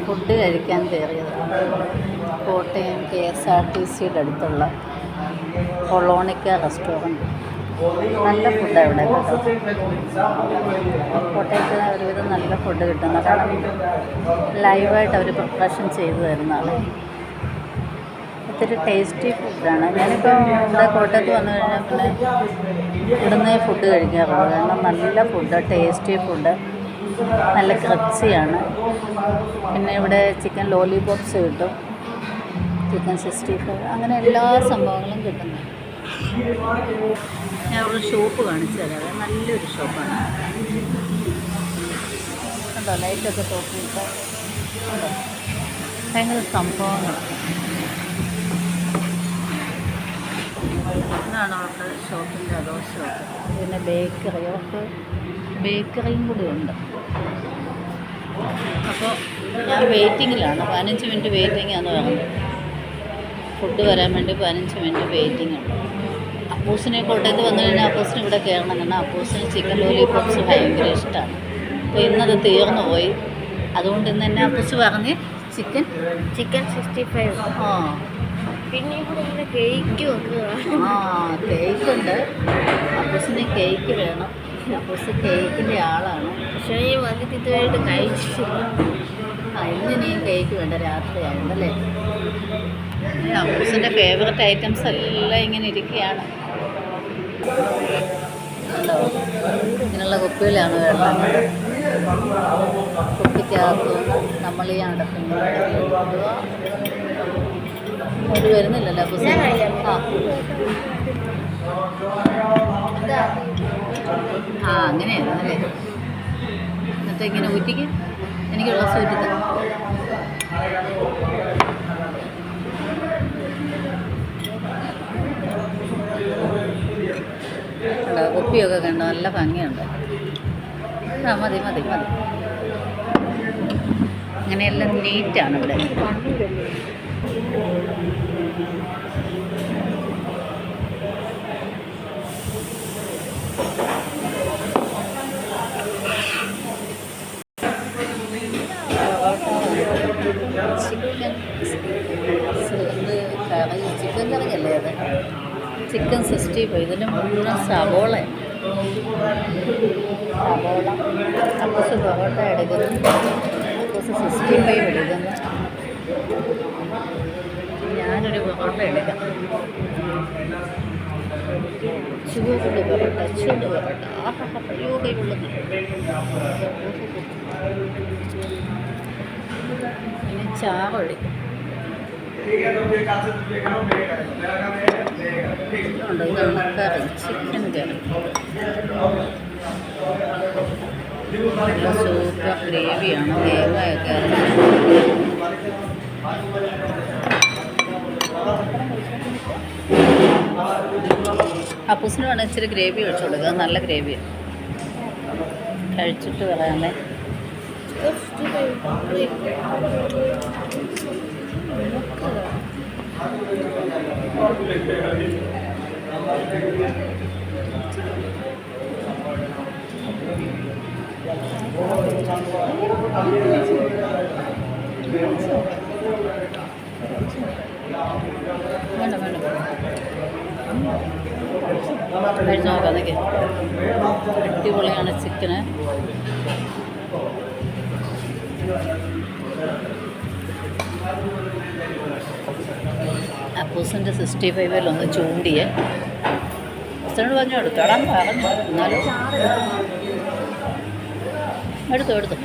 Food കഴിക്കാൻ കയറിയതാണ്. കോട്ടയം KSRTCയുടെ അടുത്തുള്ള കൊളോണിക്ക റെസ്റ്റോറൻറ്റ്. നല്ല ഫുഡാണ് ഇവിടെ കേട്ടോ. കോട്ടയത്ത് ഒരുവിധം നല്ല ഫുഡ് കിട്ടുന്ന, കാരണം ലൈവായിട്ട് അവർ പ്രിപ്പറേഷൻ ചെയ്തു തരുന്നതാണ്. ഒത്തിരി ടേസ്റ്റി ഫുഡാണ്. ഞാനിപ്പോൾ ഇവിടെ കോട്ടയത്ത് വന്നു കഴിഞ്ഞാൽ പിന്നെ ഇവിടുന്ന് ഫുഡ് കഴിക്കാറുള്ളൂ. കാരണം നല്ല ഫുഡ്, ടേസ്റ്റി ഫുഡ്, നല്ല ക്രിപ്സിയാണ്. പിന്നെ ഇവിടെ ചിക്കൻ ലോലിപോപ്സ് കിട്ടും, ചിക്കൻ 65, അങ്ങനെ എല്ലാ സംഭവങ്ങളും കിട്ടുന്നു. ഞാൻ ഒരു ഷോപ്പ് കാണിച്ചു തരാം. നല്ലൊരു ഷോപ്പാണ്. കണ്ടോ, ലൈറ്റൊക്കെ തോക്കിയിട്ട് ഉണ്ടോ, ഭയങ്കര സംഭവങ്ങൾ. ഇതാണ് അവരുടെ ഷോപ്പിൻ്റെ അതോ ഷോപ്പ്. പിന്നെ ബേക്കറി, അവർക്ക് ബേക്കറിയും കൂടി ഉണ്ട്. അപ്പോൾ ഞാൻ വെയിറ്റിങ്ങിലാണ്. 15 മിനിറ്റ് വെയിറ്റിംഗാന്ന് പറഞ്ഞത്. ഫുഡ് വരാൻ വേണ്ടി 15 മിനിറ്റ് വെയിറ്റിംഗ് ഉണ്ട്. അപ്പൂസിനെ കോട്ടയത്ത് വന്നു കഴിഞ്ഞാൽ അപ്പൂസിന് ഇവിടെ കയറണം. കാരണം അപ്പൂസിന് ചിക്കൻ ലോലിപോപ്സ് ഭയങ്കര ഇഷ്ടമാണ്. അപ്പോൾ ഇന്നത് തീർന്നു പോയി. അതുകൊണ്ട് ഇന്ന് തന്നെ അപ്പൂസ് പറഞ്ഞ് ചിക്കൻ 65. ആ പിന്നെ ഇവിടെ ഇങ്ങനെ കേക്ക് വെക്കുക. കേക്കുണ്ട്. അപ്പൂസിന് കേക്ക് വേണം. അപ്പൂസ് കേക്കിൻ്റെ ആളാണ്. പക്ഷേ ഈ വന്നിട്ട് ഇതുമായിട്ട് കഴിച്ചിട്ടില്ല. ഇന്ന് നീ കേക്ക് വേണ്ട, രാത്രിയായുണ്ടല്ലേ. അപ്പൂസിൻ്റെ ഫേവററ്റ് ഐറ്റംസ് എല്ലാം ഇങ്ങനെ ഇരിക്കുകയാണ്. ഉണ്ടോ, ഇങ്ങനെയുള്ള കുപ്പിയിലാണ് വേണ്ടത്. കുപ്പിക്കകത്ത് നമ്മൾ ഈ അടപ്പിങ്ങനെ ഇടുക. ഒരു വരുന്നില്ലല്ലോ അപ്പൂസ്. അങ്ങനെയായിരുന്നല്ലേ. എന്നിട്ട് ഇങ്ങനെ ഊറ്റിക്ക്, എനിക്കുള്ള ഊറ്റി തന്നെ. കണ്ടോ, കുപ്പിയൊക്കെ കണ്ടോ, നല്ല ഭംഗിയുണ്ട്. മതി മതി മതി. അങ്ങനെയെല്ലാം നീറ്റാണ് ഇവിടെ. ചിക്കൻ കറിയല്ലേ അത്, ചിക്കൻ 65. ഇതിന് മുഴുവൻ സവോള. അപ്പൂസ് പൊറോട്ട എടുക്കുന്നു, അപ്പൂസ് 65 എടുക്കുന്നു. ഞാനൊരു പൊറോട്ട എടുക്കാം. ചൂട് പൊറോട്ട, ചൂട് പൊറോട്ട. യോഗയുള്ളത്. പിന്നെ ചാറൊഴിക്കും. ഉണ്ടോ, ഇതാണ് കറി, ചിക്കൻ കറി. നല്ല സൂപ്പർ ഗ്രേവിയാണ്. തേങ്ങയൊക്കെ അപ്പൂസിന് വേണം ഇച്ചിരി ഗ്രേവി ഒഴിച്ചു കൊടുക്കുക. നല്ല ഗ്രേവിയാണ്. കഴിച്ചിട്ട് പറയാമേ. വേണ്ട വേണ്ട, കഴിച്ച് നോക്കാം. അതൊക്കെ അടിപൊളിയാണ് ചിക്കന്. അപ്പൂസിൻ്റെ 65 ഒന്ന് ചൂണ്ടിയേ. അച്ഛനോട് പറഞ്ഞു എടുത്തോടാൻ പറഞ്ഞു. എന്നാലും എടുത്തു.